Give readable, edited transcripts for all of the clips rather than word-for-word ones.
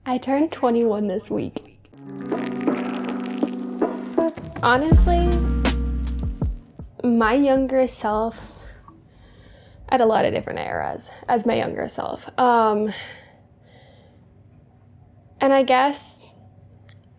I turned 21 this week. Honestly, my younger self at a lot of different eras as my younger self. And I guess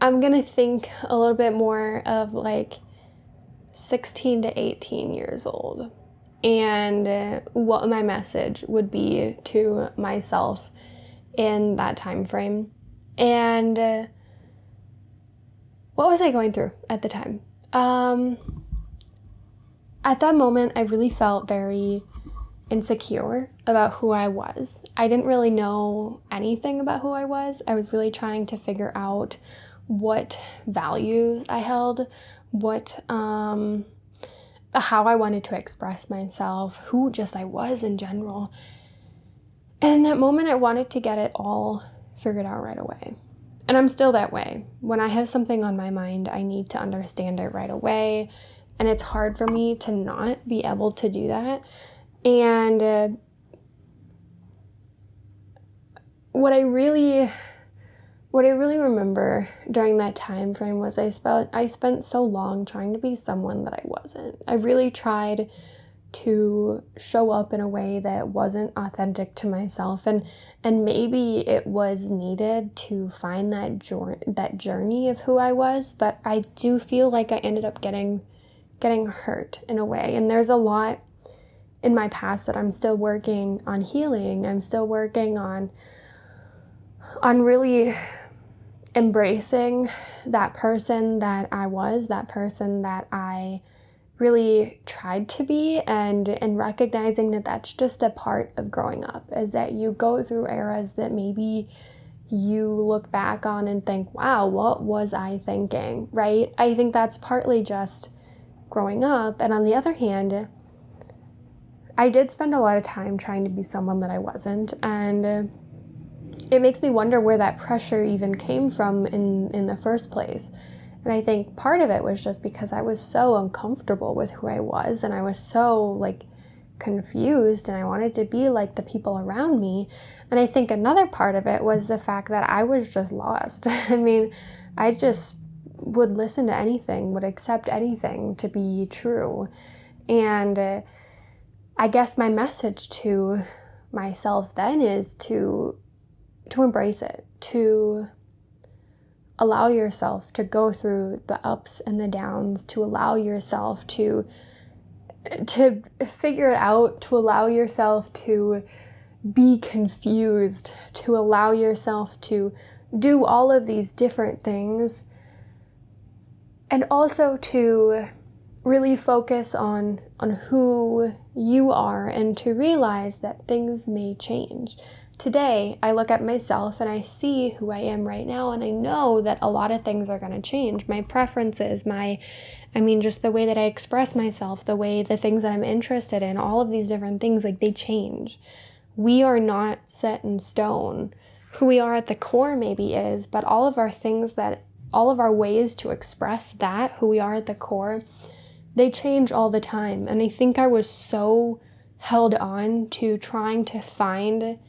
I'm gonna think a little bit more of like 16 to 18 years old and what my message would be to myself in that time frame. And what was I going through at the time? At that moment, I really felt very insecure about who I was. I didn't really know anything about who I was. I was really trying to figure out what values I held, how I wanted to express myself, who just I was in general. And in that moment, I wanted to get it all figured out right away. And I'm still that way. When I have something on my mind, I need to understand it right away. And it's hard for me to not be able to do that. And what I really remember during that time frame was I spent so long trying to be someone that I wasn't. I really tried to show up in a way that wasn't authentic to myself, and maybe it was needed to find that journey of who I was, but I do feel like I ended up getting hurt in a way. And there's a lot in my past that I'm still working on healing. I'm still working on really embracing that person that I was, that person that I really tried to be, and recognizing that that's just a part of growing up, is that you go through eras that maybe you look back on and think, wow, what was I thinking, right? I think that's partly just growing up. And on the other hand, I did spend a lot of time trying to be someone that I wasn't, and it makes me wonder where that pressure even came from in the first place. And I think part of it was just because I was so uncomfortable with who I was, and I was so like confused, and I wanted to be like the people around me. And I think another part of it was the fact that I was just lost. I mean, I just would listen to anything, would accept anything to be true. And I guess my message to myself then is to embrace it, to allow yourself to go through the ups and the downs, to allow yourself to figure it out, to allow yourself to be confused, to allow yourself to do all of these different things, and also to really focus on who you are, and to realize that things may change. Today, I look at myself and I see who I am right now, and I know that a lot of things are going to change. My preferences, just the way that I express myself, the things that I'm interested in, all of these different things, like, they change. We are not set in stone. Who we are at the core maybe is, but all of our ways to express that, who we are at the core, they change all the time. And I think I was so held on to trying to find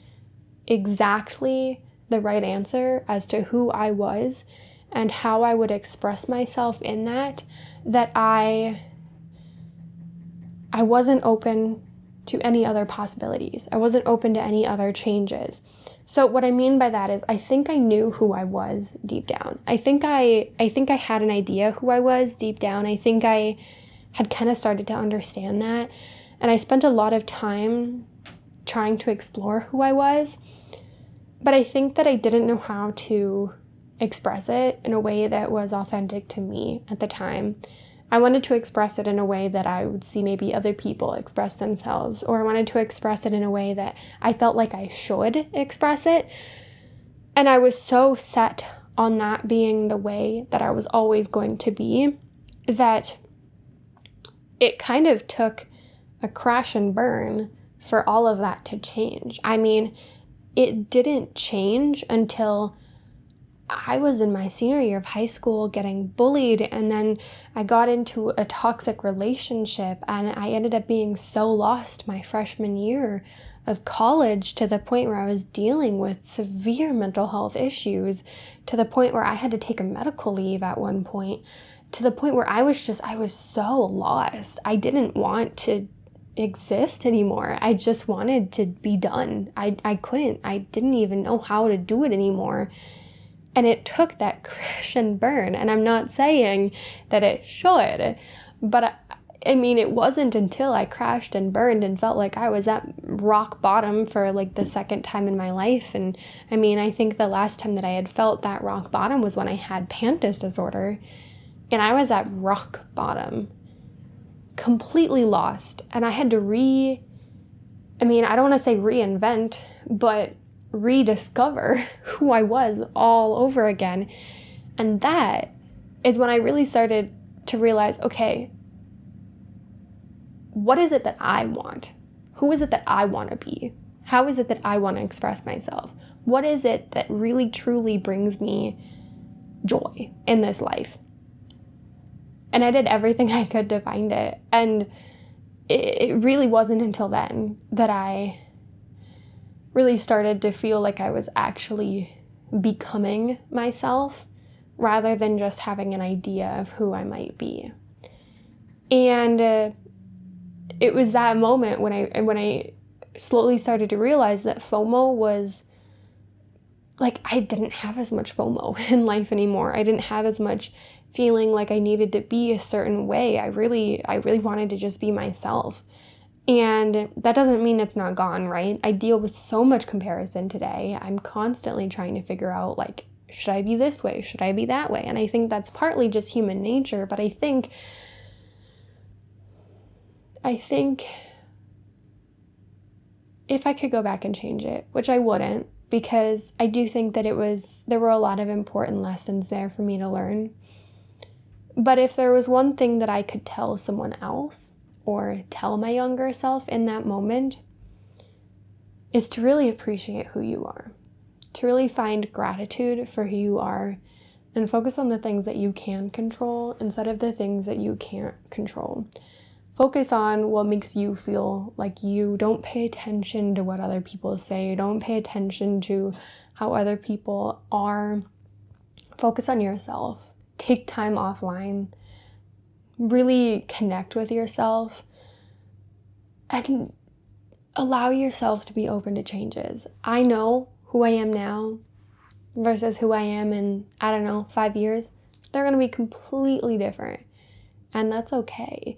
exactly the right answer as to who I was and how I would express myself in that I wasn't open to any other possibilities. I wasn't open to any other changes. So what I mean by that is, I think I knew who I was deep down. I think I had an idea who I was deep down. I think I had kind of started to understand that. And I spent a lot of time trying to explore who I was. But I think that I didn't know how to express it in a way that was authentic to me at the time. I wanted to express it in a way that I would see maybe other people express themselves, or I wanted to express it in a way that I felt like I should express it. And I was so set on that being the way that I was always going to be, that it kind of took a crash and burn for all of that to change. I mean, it didn't change until I was in my senior year of high school getting bullied, and then I got into a toxic relationship, and I ended up being so lost my freshman year of college, to the point where I was dealing with severe mental health issues, to the point where I had to take a medical leave at one point, to the point where I was so lost. I didn't want to exist anymore. I just wanted to be done. I didn't even know how to do it anymore. And it took that crash and burn. And I'm not saying that it should, but I mean, it wasn't until I crashed and burned and felt like I was at rock bottom for like the second time in my life. And I mean, I think the last time that I had felt that rock bottom was when I had panic disorder, and I was at rock bottom, completely lost. And I had to I don't want to say reinvent, but rediscover who I was all over again. And that is when I really started to realize, okay, what is it that I want? Who is it that I want to be? How is it that I want to express myself? What is it that really truly brings me joy in this life? And I did everything I could to find it. And it really wasn't until then that I really started to feel like I was actually becoming myself rather than just having an idea of who I might be. And it was that moment when I slowly started to realize that FOMO was like, I didn't have as much FOMO in life anymore. I didn't have as much feeling like I needed to be a certain way. I really wanted to just be myself. And that doesn't mean it's not gone, right? I deal with so much comparison today. I'm constantly trying to figure out, like, should I be this way? Should I be that way? And I think that's partly just human nature, but I think if I could go back and change it, which I wouldn't, because I do think that there were a lot of important lessons there for me to learn. But if there was one thing that I could tell someone else or tell my younger self in that moment, is to really appreciate who you are, to really find gratitude for who you are, and focus on the things that you can control instead of the things that you can't control. Focus on what makes you feel like you. Don't pay attention to what other people say. Don't pay attention to how other people are. Focus on yourself. Take time offline. Really connect with yourself. And allow yourself to be open to changes. I know who I am now versus who I am in, 5 years. They're going to be completely different. And that's okay.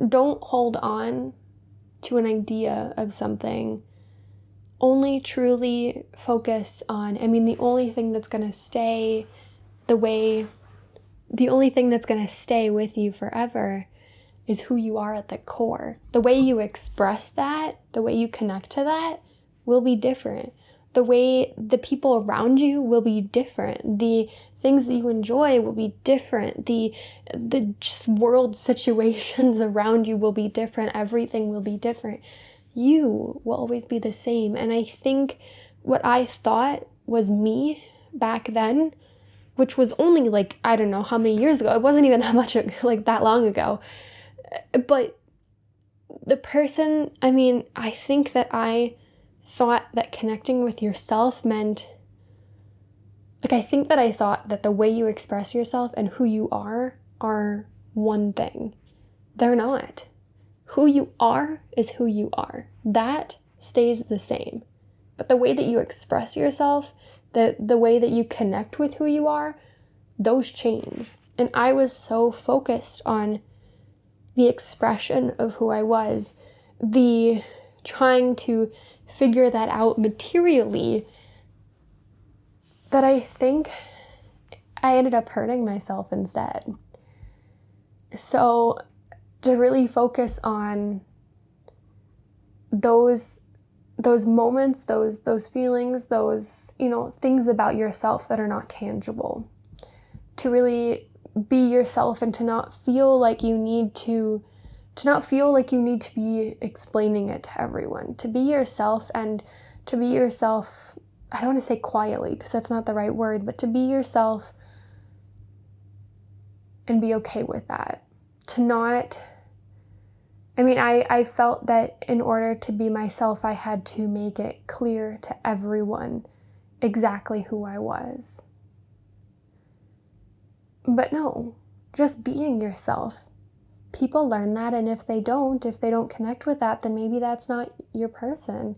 Don't hold on to an idea of something. Only truly focus on, the only thing that's going to stay with you forever is who you are at the core. The way you express that, the way you connect to that will be different. The way the people around you will be different. The things that you enjoy will be different. The just world situations around you will be different. Everything will be different. You will always be the same. And I think what I thought was me back then, which was only I don't know how many years ago. It wasn't even that much, that long ago. But the person, I think that I thought that connecting with yourself meant, I thought that the way you express yourself and who you are one thing. They're not. Who you are is who you are. That stays the same. But the way that you express yourself, the way that you connect with who you are, those change. And I was so focused on the expression of who I was, the trying to figure that out materially, that I think I ended up hurting myself instead. So to really focus on those moments, those feelings, those, things about yourself that are not tangible, to really be yourself and to not feel like you need to be explaining it to everyone, to be yourself, and to be yourself, I don't want to say quietly because that's not the right word, but to be yourself and be okay with that, to not I mean, I felt that in order to be myself, I had to make it clear to everyone exactly who I was. But no, just being yourself. People learn that, and if they don't connect with that, then maybe that's not your person.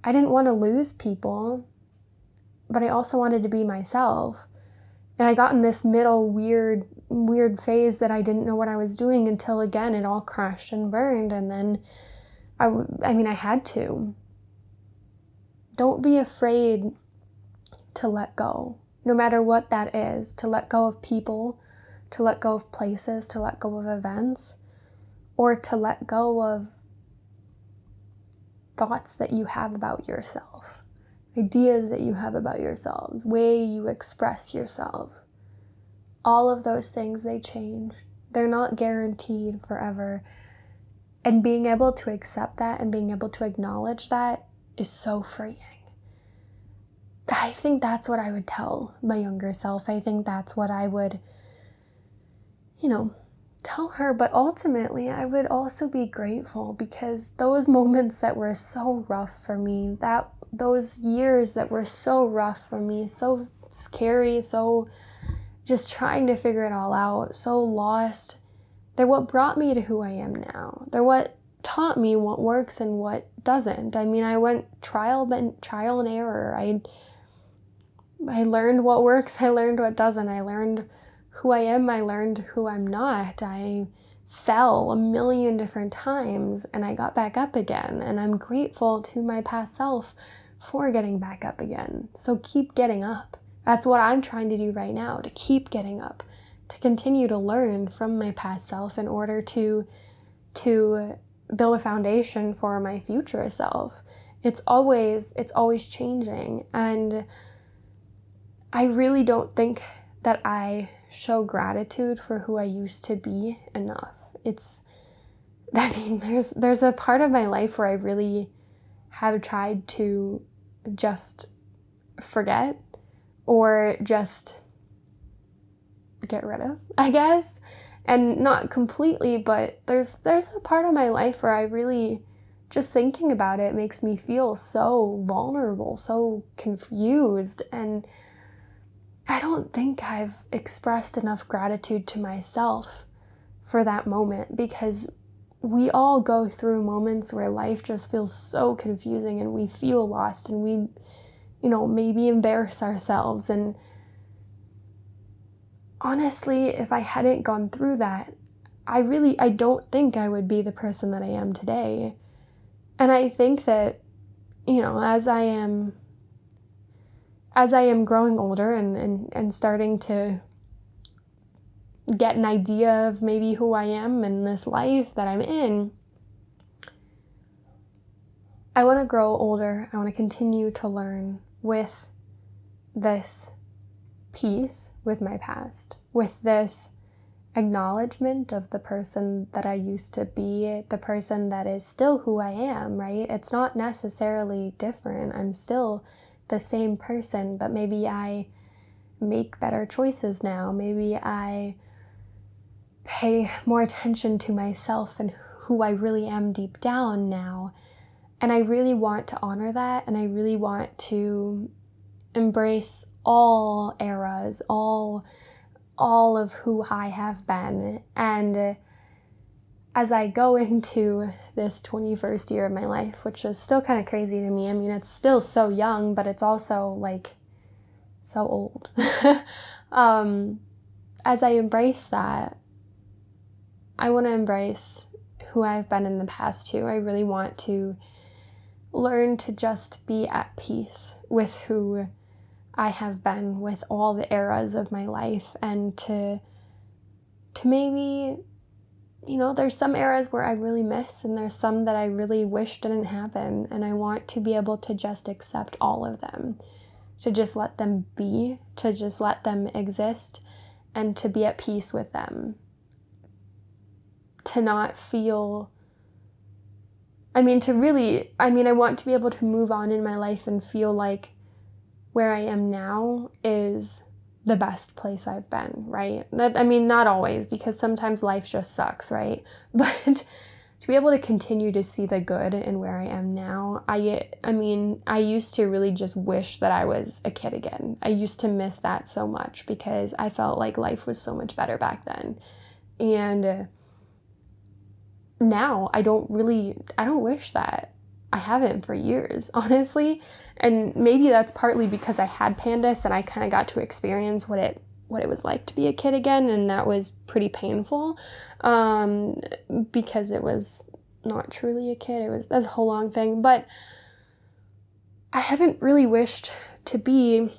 I didn't want to lose people, but I also wanted to be myself. And I got in this middle weird phase that I didn't know what I was doing until, again, it all crashed and burned. And then I had to. Don't be afraid to let go, no matter what that is, to let go of people, to let go of places, to let go of events, or to let go of thoughts that you have about yourself, ideas that you have about yourselves, way you express yourself. All of those things, they change. They're not guaranteed forever. And being able to accept that and being able to acknowledge that is so freeing. I think that's what I would tell my younger self. I think that's what I would, tell her. But ultimately, I would also be grateful, because those moments that were so rough for me, those years that were so rough for me, so scary, so just trying to figure it all out, so lost, they're what brought me to who I am now. They're what taught me what works and what doesn't. I mean, I went trial and error. I learned what works, I learned what doesn't. I learned who I am, I learned who I'm not. I fell a million different times and I got back up again. And I'm grateful to my past self for getting back up again. So keep getting up. That's what I'm trying to do right now, to keep getting up, to continue to learn from my past self in order to build a foundation for my future self. It's always changing. And I really don't think that I show gratitude for who I used to be enough. There's a part of my life where I really have tried to just forget or just get rid of, I guess. And not completely, but there's a part of my life where I really, just thinking about it makes me feel so vulnerable, so confused. And I don't think I've expressed enough gratitude to myself for that moment, because we all go through moments where life just feels so confusing and we feel lost and we, maybe embarrass ourselves. And honestly, if I hadn't gone through that, I don't think I would be the person that I am today. And I think that, as I am growing older and starting to get an idea of maybe who I am in this life that I'm in, I want to grow older. I want to continue to learn with this peace with my past, with this acknowledgement of the person that I used to be, the person that is still who I am, right? It's not necessarily different. I'm still the same person, but maybe I make better choices now. Maybe I pay more attention to myself and who I really am deep down now. And I really want to honor that, and I really want to embrace all eras, all of who I have been. And as I go into this 21st year of my life, which is still kind of crazy to me. I mean, it's still so young, but it's also like so old. As I embrace that, I want to embrace who I've been in the past too. I really want to learn to just be at peace with who I have been, with all the eras of my life, and to maybe, there's some eras where I really miss, and there's some that I really wish didn't happen, and I want to be able to just accept all of them, to just let them be, to just let them exist, and to be at peace with them. To not feel, I want to be able to move on in my life and feel like where I am now is the best place I've been, right? Not always, because sometimes life just sucks, right? But to be able to continue to see the good in where I am now. I mean, I used to really just wish that I was a kid again. I used to miss that so much because I felt like life was so much better back then. And now I don't wish that. I haven't for years, honestly. And maybe that's partly because I had PANDAS and I kind of got to experience what it was like to be a kid again, and that was pretty painful, because it was not truly a kid. That's a whole long thing, but I haven't really wished to be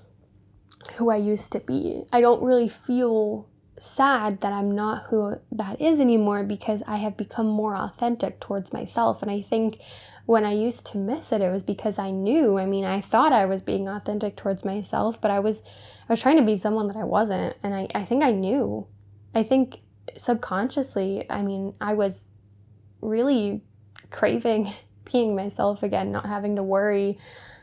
who I used to be. I don't really feel sad that I'm not who that is anymore because I have become more authentic towards myself. And I think when I used to miss it, it was because I knew. I mean, I thought I was being authentic towards myself, but I was trying to be someone that I wasn't. And I think I knew. I think subconsciously, I mean, I was really craving being myself again, not having to worry,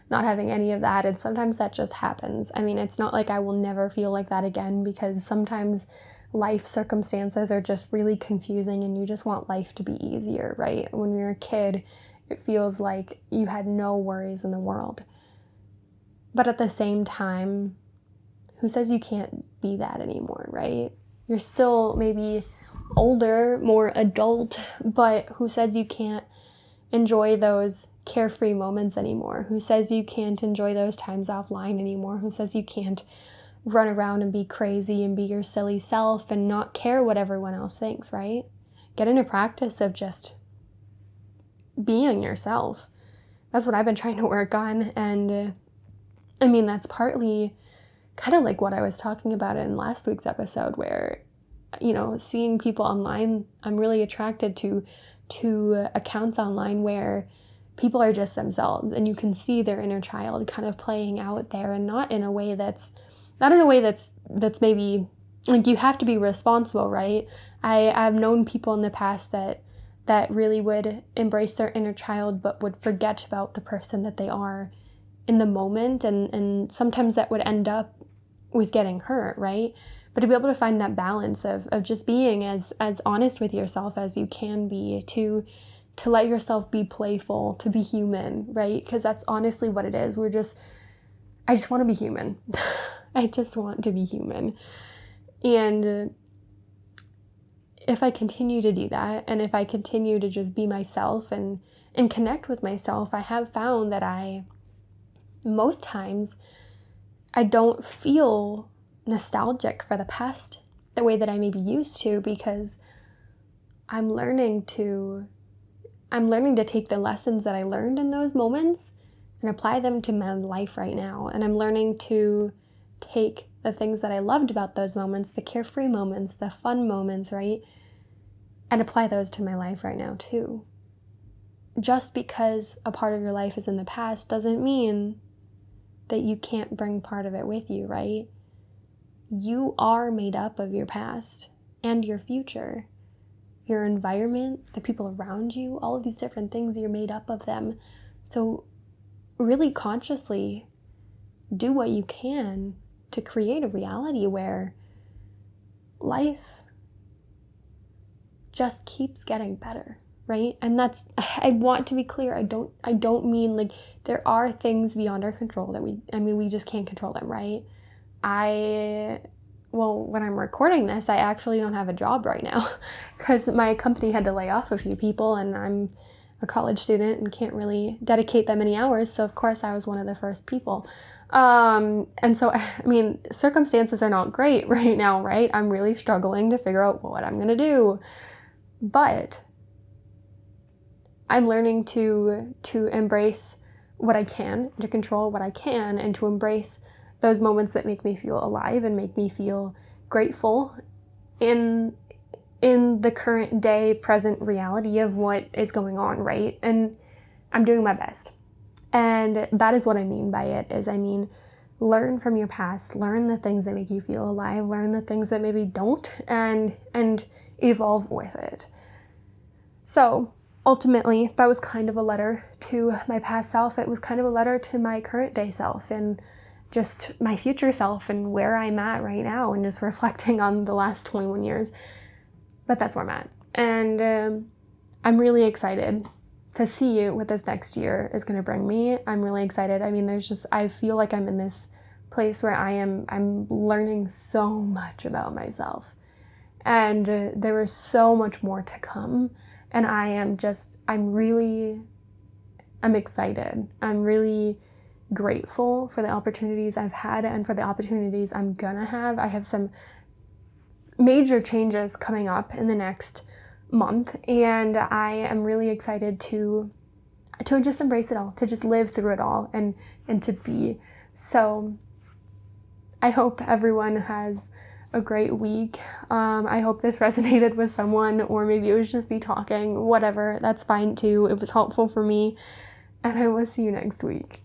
not having any of that. And sometimes that just happens. I mean, it's not like I will never feel like that again, because sometimes life circumstances are just really confusing and you just want life to be easier, right? When you're a kid, it feels like you had no worries in the world. But at the same time, who says you can't be that anymore, right? You're still maybe older, more adult, but who says you can't enjoy those carefree moments anymore? Who says you can't enjoy those times offline anymore? Who says you can't run around and be crazy and be your silly self and not care what everyone else thinks, right? Get into practice of just being yourself. That's what I've been trying to work on. And I mean, that's partly kind of like what I was talking about in last week's episode, where, you know, seeing people online, I'm really attracted to accounts online where people are just themselves and you can see their inner child kind of playing out there, and not in a way that's maybe like you have to be responsible, right? I've known people in the past that really would embrace their inner child but would forget about the person that they are in the moment, and sometimes that would end up with getting hurt, right? But to be able to find that balance of just being as honest with yourself as you can be, to let yourself be playful, to be human, right? Because that's honestly what it is. I just want to be human. I just want to be human. And if I continue to do that, and if I continue to just be myself and connect with myself, I have found that most times, I don't feel nostalgic for the past the way that I maybe used to, because I'm learning to take the lessons that I learned in those moments and apply them to my life right now. And I'm learning to take the things that I loved about those moments, the carefree moments, the fun moments, right? And apply those to my life right now too. Just because a part of your life is in the past doesn't mean that you can't bring part of it with you, right? You are made up of your past and your future. Your environment, the people around you, all of these different things, you're made up of them. So really consciously do what you can to create a reality where life just keeps getting better, right? And I want to be clear, I don't mean like there are things beyond our control that we just can't control them, right? When I'm recording this, I actually don't have a job right now because my company had to lay off a few people, and I'm a college student and can't really dedicate that many hours. So of course I was one of the first people. And so, I mean, circumstances are not great right now, right? I'm really struggling to figure out what I'm going to do, but I'm learning to embrace what I can, to control what I can, and to embrace those moments that make me feel alive and make me feel grateful in the current day, present reality of what is going on, right? And I'm doing my best. And that is what I mean by it, learn from your past, learn the things that make you feel alive, learn the things that maybe don't, and evolve with it. So ultimately, that was kind of a letter to my past self. It was kind of a letter to my current day self and just my future self and where I'm at right now, and just reflecting on the last 21 years. But that's where I'm at. And I'm really excited to see what this next year is going to bring me. I'm really excited. I mean, I feel like I'm in this place where I'm learning so much about myself. And there is so much more to come. And I'm excited. I'm really grateful for the opportunities I've had and for the opportunities I'm gonna have. I have some major changes coming up in the next month, and I am really excited to just embrace it all, to just live through it all, and to be. So I hope everyone has a great week. I hope this resonated with someone, or maybe it was just me talking, whatever, that's fine too. It was helpful for me, and I will see you next week.